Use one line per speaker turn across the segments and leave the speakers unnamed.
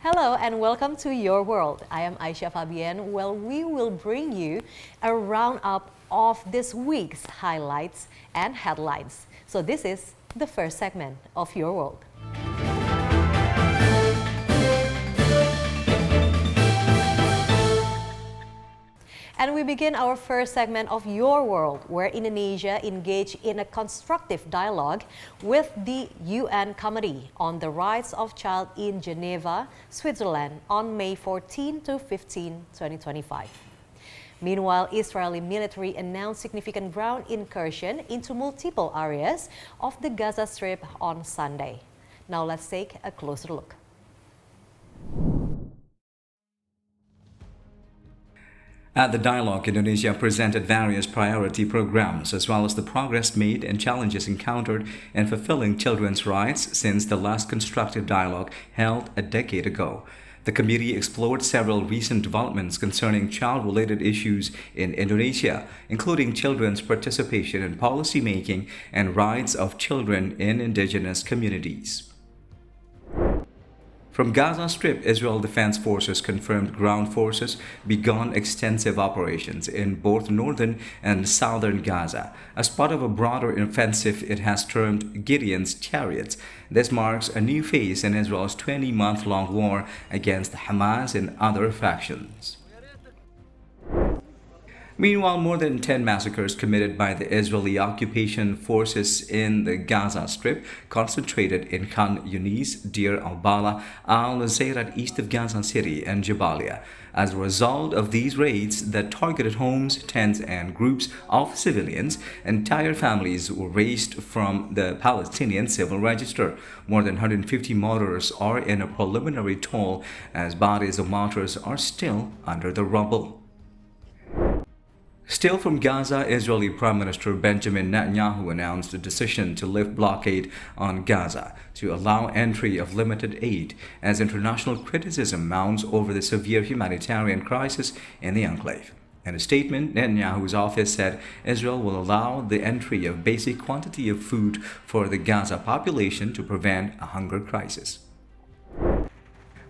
Hello and welcome to Your World. I am Aisha Fabian. Well, we will bring you a roundup of this week's highlights and headlines. So this is the first segment of Your World. And we begin our first segment of Your World, where Indonesia engaged in a constructive dialogue with the UN Committee on the Rights of Child in Geneva, Switzerland on May 14 to 15, 2025. Meanwhile, Israeli military announced significant ground incursion into multiple areas of the Gaza Strip on Sunday. Now let's take a closer look.
At the dialogue, Indonesia presented various priority programs as well as the progress made and challenges encountered in fulfilling children's rights since the last constructive dialogue held a decade ago. The committee explored several recent developments concerning child-related issues in Indonesia, including children's participation in policy making and rights of children in indigenous communities. From Gaza Strip, Israel Defense Forces confirmed ground forces began extensive operations in both northern and southern Gaza. As part of a broader offensive it has termed Gideon's Chariots, this marks a new phase in Israel's 20-month-long war against Hamas and other factions. Meanwhile, more than 10 massacres committed by the Israeli occupation forces in the Gaza Strip, concentrated in Khan Yunis, Deir al-Balah, al-Zayrat east of Gaza City, and Jabalia. As a result of these raids that targeted homes, tents, and groups of civilians, entire families were erased from the Palestinian Civil Register. More than 150 martyrs are in a preliminary toll as bodies of martyrs are still under the rubble. Still from Gaza, Israeli Prime Minister Benjamin Netanyahu announced a decision to lift blockade on Gaza to allow entry of limited aid as international criticism mounts over the severe humanitarian crisis in the enclave. In a statement, Netanyahu's office said Israel will allow the entry of basic quantity of food for the Gaza population to prevent a hunger crisis.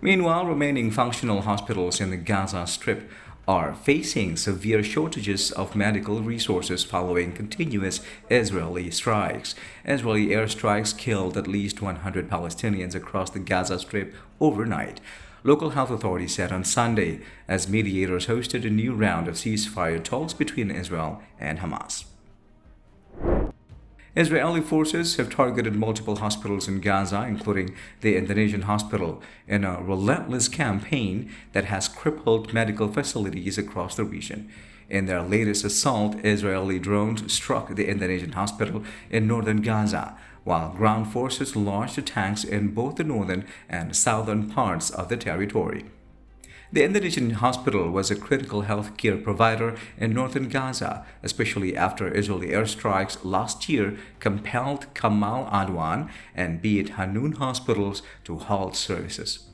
Meanwhile, remaining functional hospitals in the Gaza Strip are facing severe shortages of medical resources following continuous Israeli strikes. Israeli airstrikes killed at least 100 Palestinians across the Gaza Strip overnight. Local health authorities said on Sunday as mediators hosted a new round of ceasefire talks between Israel and Hamas. Israeli forces have targeted multiple hospitals in Gaza, including the Indonesian hospital, in a relentless campaign that has crippled medical facilities across the region. In their latest assault, Israeli drones struck the Indonesian hospital in northern Gaza, while ground forces launched attacks in both the northern and southern parts of the territory. The Indonesian hospital was a critical health care provider in northern Gaza, especially after Israeli airstrikes last year compelled Kamal Adwan and Beit Hanun hospitals to halt services.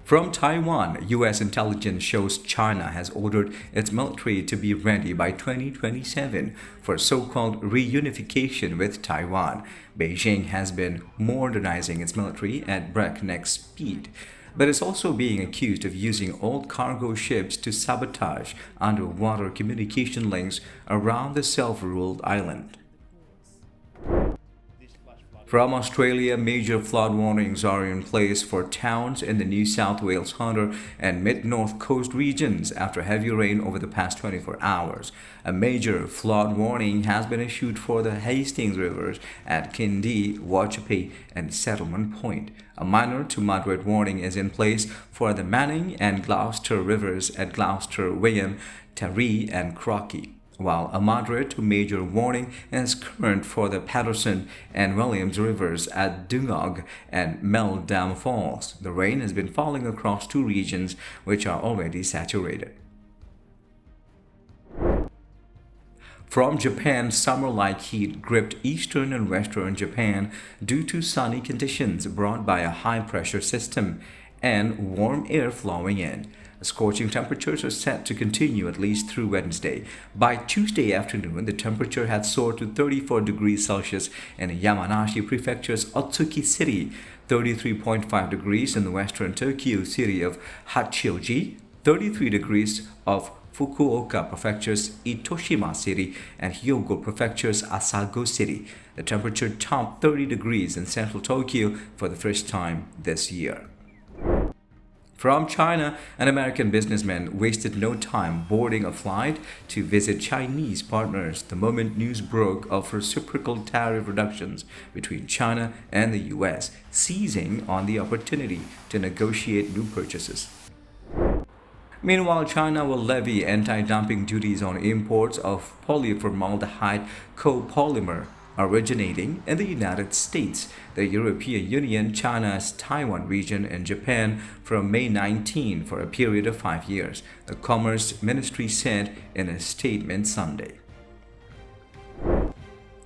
From Taiwan, U.S. intelligence shows China has ordered its military to be ready by 2027 for so-called reunification with Taiwan. Beijing has been modernizing its military at breakneck speed, but is also being accused of using old cargo ships to sabotage underwater communication links around the self-ruled island. From Australia, major flood warnings are in place for towns in the New South Wales, Hunter, and mid-north coast regions after heavy rain over the past 24 hours. A major flood warning has been issued for the Hastings rivers at Kindy, Wachape, and Settlement Point. A minor to moderate warning is in place for the Manning and Gloucester rivers at Gloucester, Wyham, Taree, and Crocky, while a moderate to major warning is current for the Patterson and Williams rivers at Dungog and Meldam Falls. The rain has been falling across two regions which are already saturated. From Japan, summer-like heat gripped eastern and western Japan due to sunny conditions brought by a high-pressure system and warm air flowing in. Scorching temperatures are set to continue at least through Wednesday. By Tuesday afternoon, the temperature had soared to 34 degrees Celsius in Yamanashi Prefecture's Otsuki City, 33.5 degrees in the western Tokyo city of Hachioji, 33 degrees of Fukuoka Prefecture's Itoshima City and Hyogo Prefecture's Asago City. The temperature topped 30 degrees in central Tokyo for the first time this year. From China, an American businessman wasted no time boarding a flight to visit Chinese partners the moment news broke of reciprocal tariff reductions between China and the US, seizing on the opportunity to negotiate new purchases. Meanwhile, China will levy anti-dumping duties on imports of polyformaldehyde copolymer originating in the United States, the European Union, China's Taiwan region, and Japan from May 19 for a period of 5 years, the Commerce Ministry said in a statement Sunday.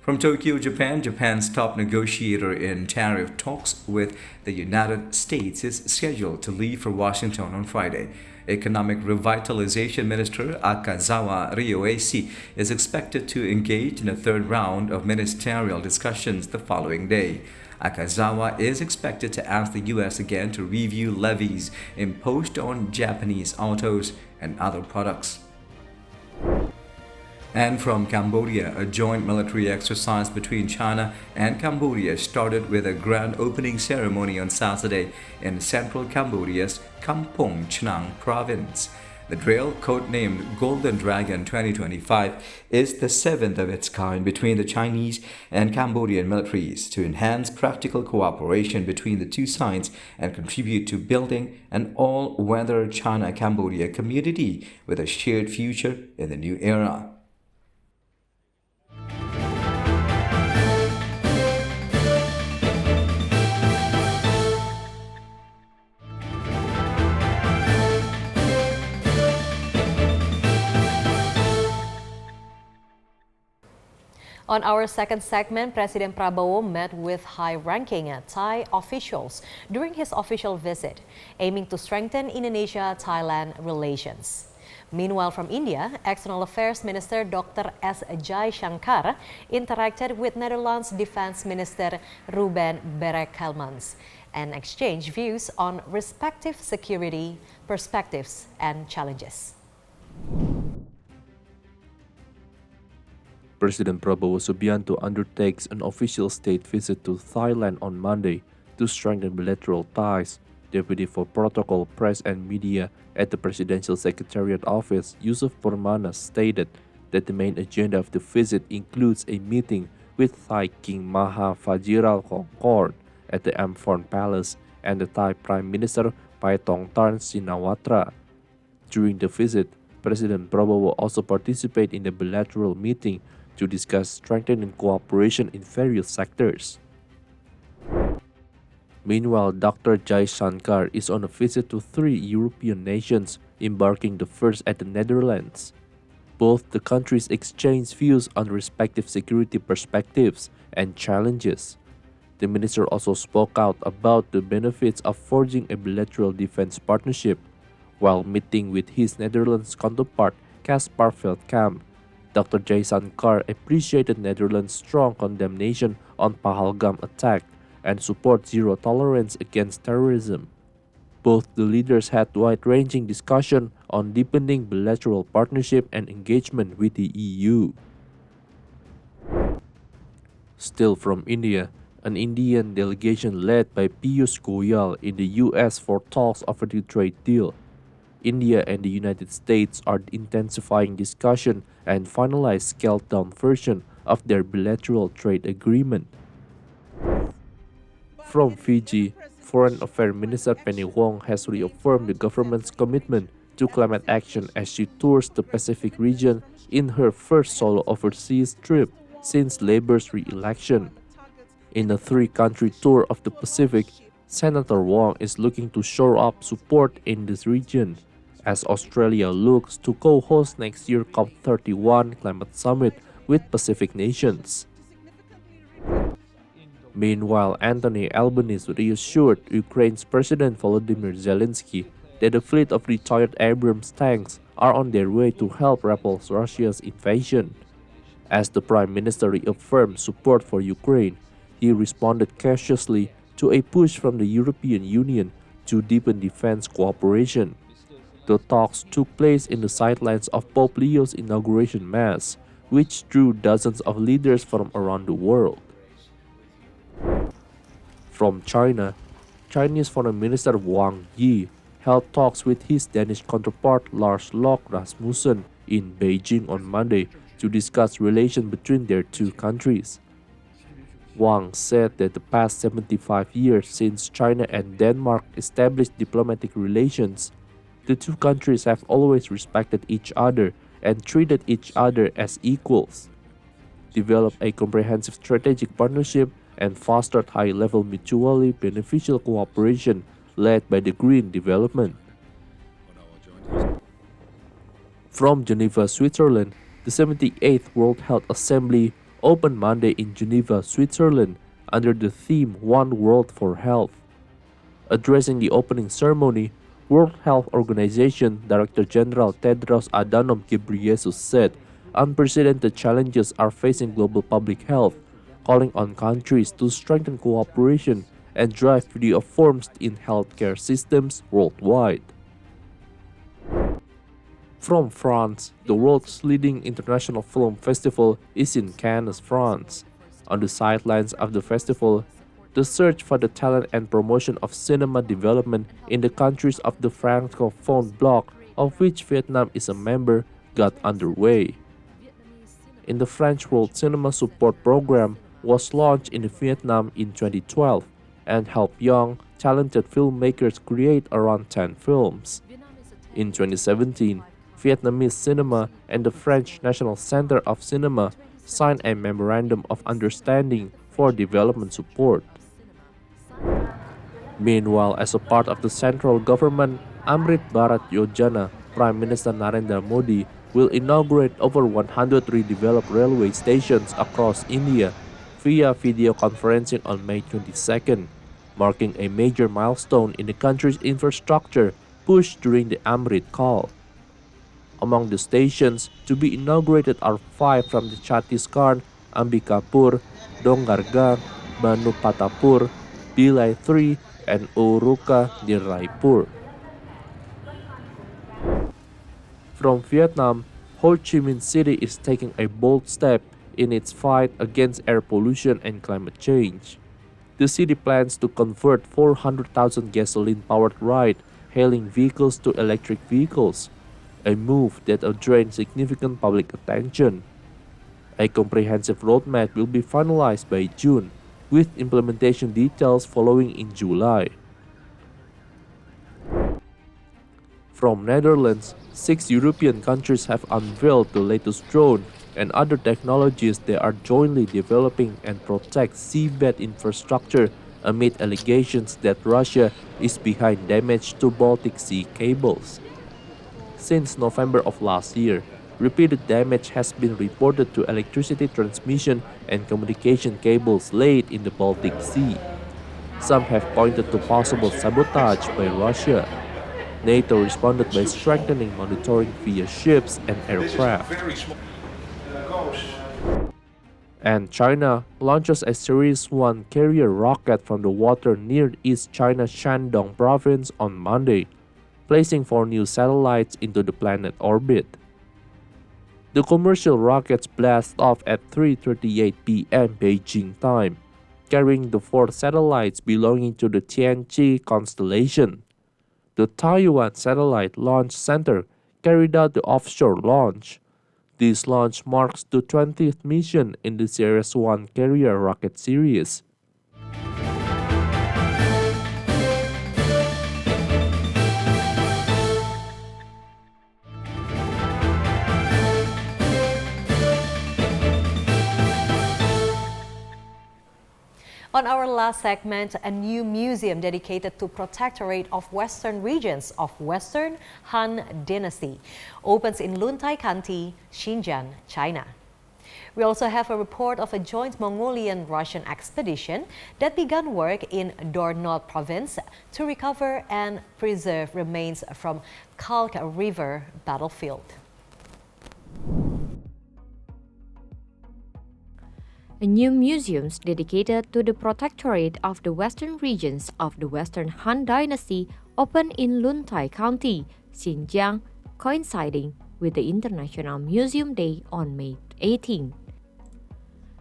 From Tokyo, Japan, Japan's top negotiator in tariff talks with the United States is scheduled to leave for Washington on Friday. Economic Revitalization Minister Akazawa Ryoesi is expected to engage in a third round of ministerial discussions the following day. Akazawa is expected to ask the U.S. again to review levies imposed on Japanese autos and other products. And from Cambodia, a joint military exercise between China and Cambodia started with a grand opening ceremony on Saturday in central Cambodia's Kampong Chnang province. The drill, codenamed Golden Dragon 2025, is the seventh of its kind between the Chinese and Cambodian militaries to enhance practical cooperation between the two sides and contribute to building an all-weather China-Cambodia community with a shared future in the new era.
On our second segment, President Prabowo met with high-ranking Thai officials during his official visit, aiming to strengthen Indonesia-Thailand relations. Meanwhile, from India, External Affairs Minister Dr. S. Jaishankar interacted with Netherlands Defense Minister Ruben Brekelmans and exchanged views on respective security perspectives and challenges.
President Prabowo Subianto undertakes an official state visit to Thailand on Monday to strengthen bilateral ties. Deputy for Protocol, Press and Media at the Presidential Secretariat Office, Yusuf Purmana, stated that the main agenda of the visit includes a meeting with Thai King Maha Vajiralongkorn at the Amphoe Palace and the Thai Prime Minister Paetongtarn Shinawatra. During the visit, President Prabowo also participated in the bilateral meeting to discuss strengthening cooperation in various sectors. Meanwhile, Dr. Jaishankar is on a visit to 3 European nations, embarking the first at the Netherlands. Both the countries exchange views on respective security perspectives and challenges. The minister also spoke out about the benefits of forging a bilateral defense partnership. While meeting with his Netherlands counterpart, Caspar Veldkamp, Dr. Jaishankar appreciated Netherlands' strong condemnation on Pahalgam attack and support zero tolerance against terrorism. Both the leaders had wide-ranging discussion on deepening bilateral partnership and engagement with the EU. Still from India, an Indian delegation led by Piyush Goyal in the US for talks over the trade deal. India and the United States are intensifying discussion and finalize scaled-down version of their bilateral trade agreement. From Fiji, Foreign Affairs Minister Penny Wong has reaffirmed the government's commitment to climate action as she tours the Pacific region in her first solo overseas trip since Labour's re-election. In a 3-country tour of the Pacific, Senator Wong is looking to shore up support in this region as Australia looks to co-host next year's COP31 climate summit with Pacific nations. Meanwhile, Anthony Albanese reassured Ukraine's President Volodymyr Zelensky that a fleet of retired Abrams tanks are on their way to help repel Russia's invasion. As the Prime Minister reaffirmed support for Ukraine, he responded cautiously to a push from the European Union to deepen defense cooperation. The talks took place in the sidelines of Pope Leo's inauguration Mass, which drew dozens of leaders from around the world. From China, Chinese Foreign Minister Wang Yi held talks with his Danish counterpart Lars Løkke Rasmussen in Beijing on Monday to discuss relations between their two countries. Wang said that the past 75 years since China and Denmark established diplomatic relations, the two countries have always respected each other and treated each other as equals, developed a comprehensive strategic partnership, and fostered high-level mutually beneficial cooperation led by the green development. From Geneva, Switzerland, the 78th World Health Assembly opened Monday in Geneva, Switzerland, under the theme One World for Health. Addressing the opening ceremony, World Health Organization Director General Tedros Adhanom Ghebreyesus said unprecedented challenges are facing global public health, calling on countries to strengthen cooperation and drive reforms in healthcare systems worldwide. From France, the world's leading international film festival is in Cannes, France. On the sidelines of the festival, the search for the talent and promotion of cinema development in the countries of the Francophone bloc, of which Vietnam is a member, got underway. In the French World Cinema Support Program was launched in Vietnam in 2012 and helped young, talented filmmakers create around 10 films. In 2017, Vietnamese Cinema and the French National Center of Cinema signed a Memorandum of Understanding for development support. Meanwhile, as a part of the central government, Amrit Bharat Yojana, Prime Minister Narendra Modi will inaugurate over 100 redeveloped railway stations across India via video conferencing on May 22nd, marking a major milestone in the country's infrastructure push during the Amrit Kaal. Among the stations to be inaugurated are 5 from the Chhattisgarh, Ambikapur, Dongargang, Banupatapur, Bhilai 3, and Uruka near Raipur. From Vietnam, Ho Chi Minh City is taking a bold step in its fight against air pollution and climate change. The city plans to convert 400,000 gasoline-powered ride-hailing vehicles to electric vehicles, a move that will drain significant public attention. A comprehensive roadmap will be finalized by June, with implementation details following in July. From Netherlands, 6 European countries have unveiled the latest drone and other technologies they are jointly developing and protect seabed infrastructure amid allegations that Russia is behind damage to Baltic Sea cables. Since November of last year, repeated damage has been reported to electricity transmission and communication cables laid in the Baltic Sea. Some have pointed to possible sabotage by Russia. NATO responded by strengthening monitoring via ships and aircraft. And China launches a Series 1 carrier rocket from the water near East China's Shandong province on Monday, placing 4 new satellites into the planet orbit. The commercial rockets blast off at 3:38 p.m. Beijing time, carrying the 4 satellites belonging to the Tianqi constellation. The Taiwan Satellite Launch Center carried out the offshore launch. This launch marks the 20th mission in the Series 1 carrier rocket series.
On our last segment, a new museum dedicated to Protectorate of Western Regions of Western Han Dynasty opens in Luntai County, Xinjiang, China. We also have a report of a joint Mongolian-Russian expedition that began work in Dornod province to recover and preserve remains from Kalk River battlefield.
A new museum dedicated to the protectorate of the western regions of the Western Han Dynasty opened in Luntai County, Xinjiang, coinciding with the International Museum Day on May 18.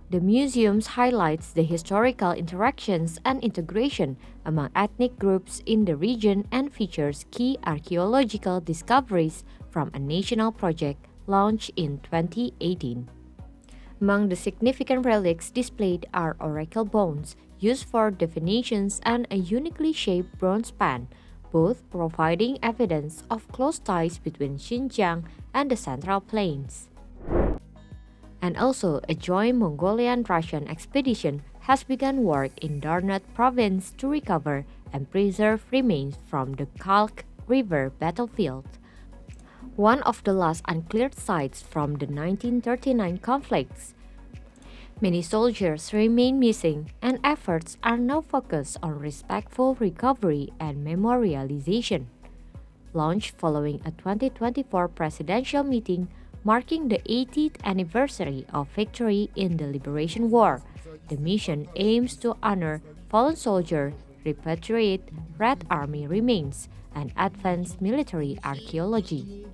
The museum highlights the historical interactions and integration among ethnic groups in the region and features key archaeological discoveries from a national project launched in 2018. Among the significant relics displayed are oracle bones used for divinations and a uniquely shaped bronze pan, both providing evidence of close ties between Xinjiang and the Central Plains. And also, a joint Mongolian-Russian expedition has begun work in Darnat province to recover and preserve remains from the Kalk River battlefield, one of the last uncleared sites from the 1939 conflicts. Many soldiers remain missing, and efforts are now focused on respectful recovery and memorialization. Launched following a 2024 presidential meeting marking the 80th anniversary of victory in the Liberation War, the mission aims to honor fallen soldiers, repatriate Red Army remains, and advance military archaeology.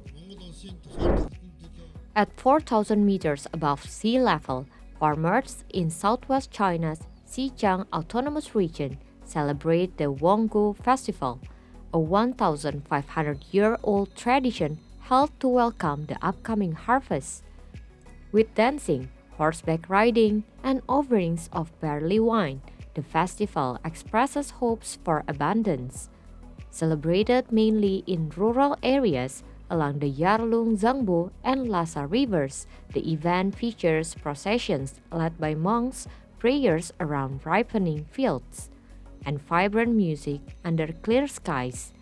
At 4,000 meters above sea level, farmers in southwest China's Xinjiang Autonomous Region celebrate the Wonggu Festival, a 1,500-year-old tradition held to welcome the upcoming harvest. With dancing, horseback riding, and offerings of barley wine, the festival expresses hopes for abundance. Celebrated mainly in rural areas along the Yarlung Zangbo and Lhasa rivers, the event features processions led by monks, prayers around ripening fields, and vibrant music under clear skies.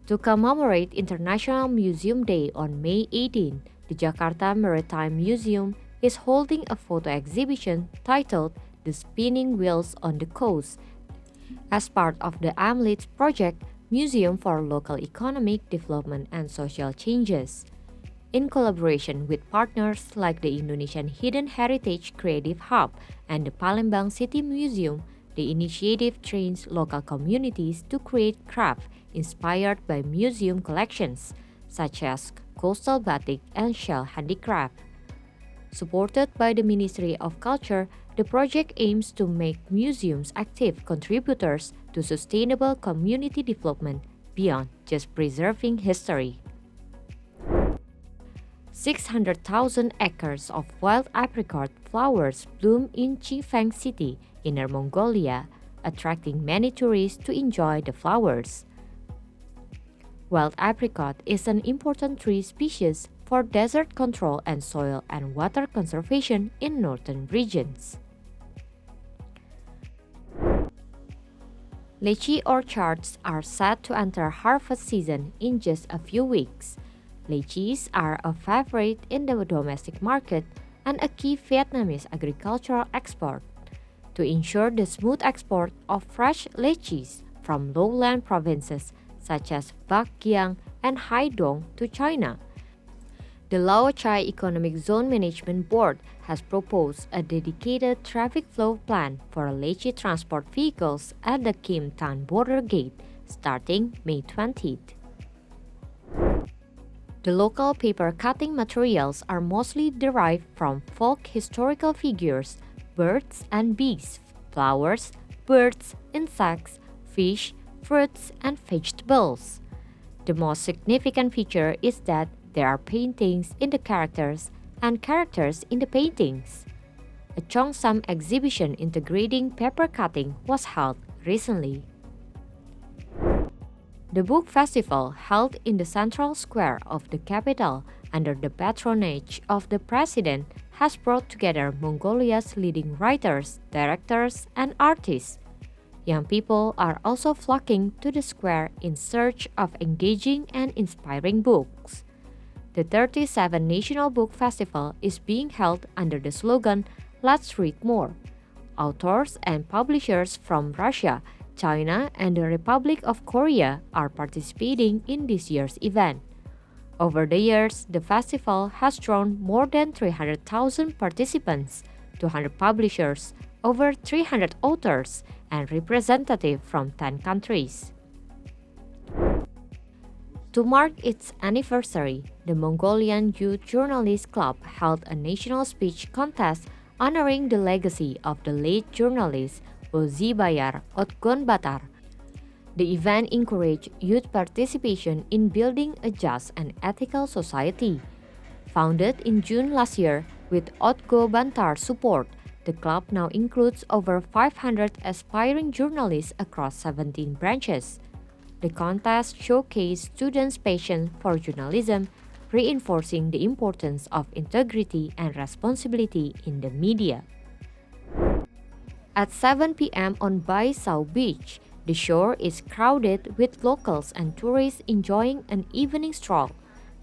To commemorate International Museum Day on May 18, the Jakarta Maritime Museum is holding a photo exhibition titled The Spinning Wheels on the Coast as part of the AMLIT project Museum for Local Economic Development and Social Changes. In collaboration with partners like the Indonesian Hidden Heritage Creative Hub and the Palembang City Museum, the initiative trains local communities to create craft inspired by museum collections, such as coastal batik and shell handicraft. Supported by the Ministry of Culture, the project aims to make museums active contributors to sustainable community development beyond just preserving history. 600,000 acres of wild apricot flowers bloom in Chifeng City, Inner Mongolia, attracting many tourists to enjoy the flowers. Wild apricot is an important tree species for desert control and soil and water conservation in northern regions. Lychee orchards are set to enter harvest season in just a few weeks. Lychees are a favorite in the domestic market and a key Vietnamese agricultural export. To ensure the smooth export of fresh lychees from lowland provinces such as Bắc Giang and Haidong to China, the Lao Chai Economic Zone Management Board has proposed a dedicated traffic flow plan for lychee transport vehicles at the Kim Tan border gate starting May 20th. The local paper cutting materials are mostly derived from folk historical figures, birds and bees, flowers, birds, insects, fish, fruits, and vegetables. The most significant feature is that there are paintings in the characters and characters in the paintings. A Cheongsam exhibition integrating paper cutting was held recently. The book festival, held in the central square of the capital under the patronage of the president, has brought together Mongolia's leading writers, directors, and artists. Young people are also flocking to the square in search of engaging and inspiring books. The 37th National Book Festival is being held under the slogan, "Let's Read More." Authors and publishers from Russia, China, and the Republic of Korea are participating in this year's event. Over the years, the festival has drawn more than 300,000 participants, 200 publishers, over 300 authors, and representatives from 10 countries. To mark its anniversary, the Mongolian Youth Journalists Club held a national speech contest honoring the legacy of the late journalist Bozibayar Otgonbatar. The event encouraged youth participation in building a just and ethical society. Founded in June last year with Otgobantar's support, the club now includes over 500 aspiring journalists across 17 branches. The contest showcased students' passion for journalism, reinforcing the importance of integrity and responsibility in the media. At 7 p.m. on Bai Sau Beach, the shore is crowded with locals and tourists enjoying an evening stroll.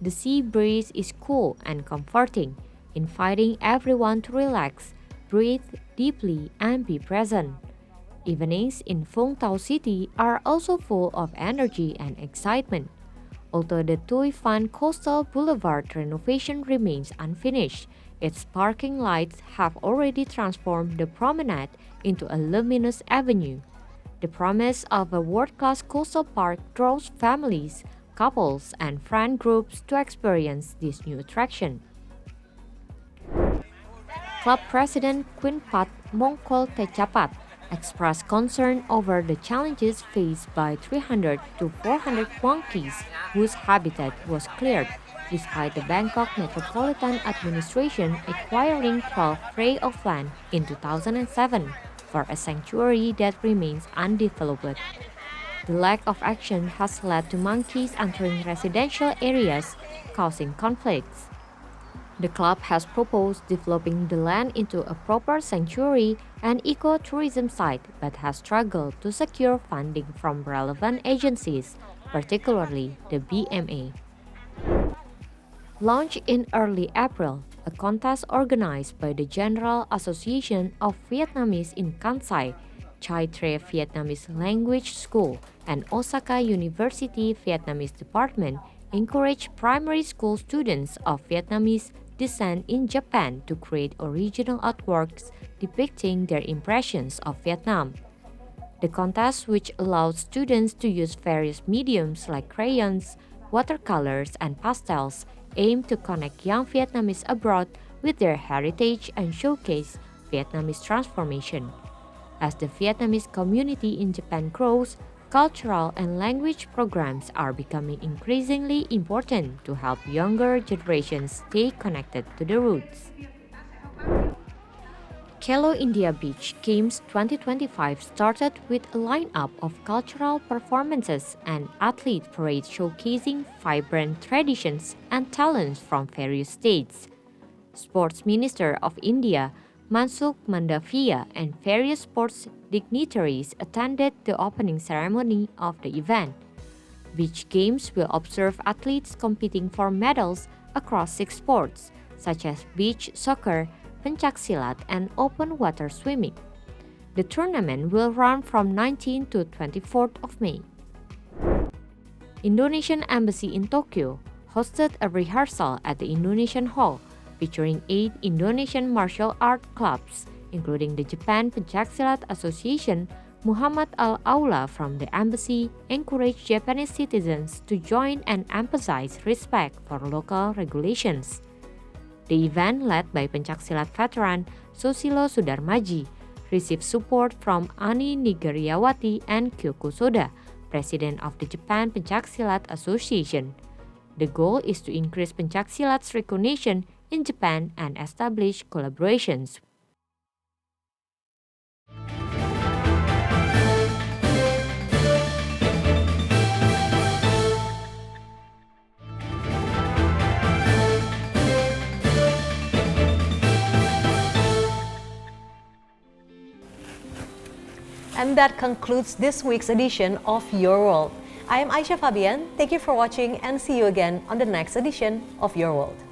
The sea breeze is cool and comforting, inviting everyone to relax, breathe deeply, and be present. Evenings in Vung Tau City are also full of energy and excitement. Although the Tui Phan Coastal Boulevard renovation remains unfinished, its parking lights have already transformed the promenade into a luminous avenue. The promise of a world-class coastal park draws families, couples, and friend groups to experience this new attraction. Club President Quinpat Mongkol Techapat expressed concern over the challenges faced by 300 to 400 monkeys whose habitat was cleared, despite the Bangkok Metropolitan Administration acquiring 12 prey of land in 2007 for a sanctuary that remains undeveloped. The lack of action has led to monkeys entering residential areas, causing conflicts. The club has proposed developing the land into a proper sanctuary and ecotourism site, but has struggled to secure funding from relevant agencies, particularly the BMA. Launched in early April, a contest organized by the General Association of Vietnamese in Kansai, Chai Tre Vietnamese Language School, and Osaka University Vietnamese Department encouraged primary school students of Vietnamese descent in Japan to create original artworks depicting their impressions of Vietnam. The contest, which allows students to use various mediums like crayons, watercolors, and pastels, aim to connect young Vietnamese abroad with their heritage and showcase Vietnamese transformation. As the Vietnamese community in Japan grows, cultural and language programs are becoming increasingly important to help younger generations stay connected to the roots. Khelo India Beach Games 2025 started with a lineup of cultural performances and athlete parades showcasing vibrant traditions and talents from various states. Sports Minister of India Mansukh Mandavia and various sports dignitaries attended the opening ceremony of the event. Beach Games will observe athletes competing for medals across 6 sports, such as beach soccer, pencaksilat, and open water swimming. The tournament will run from 19 to 24th of May. Indonesian Embassy in Tokyo hosted a rehearsal at the Indonesian Hall featuring 8 Indonesian martial art clubs, including the Japan Pencaksilat Association. Muhammad Al-Aula from the embassy encouraged Japanese citizens to join and emphasize respect for local regulations. The event, led by Pencaksilat veteran Susilo Sudarmaji, received support from Ani Nigariawati and Kyoko Soda, president of the Japan Pencaksilat Association. The goal is to increase Pencaksilat's recognition in Japan and establish collaborations.
And that concludes this week's edition of Your World. I am Aisha Fabian. Thank you for watching and see you again on the next edition of Your World.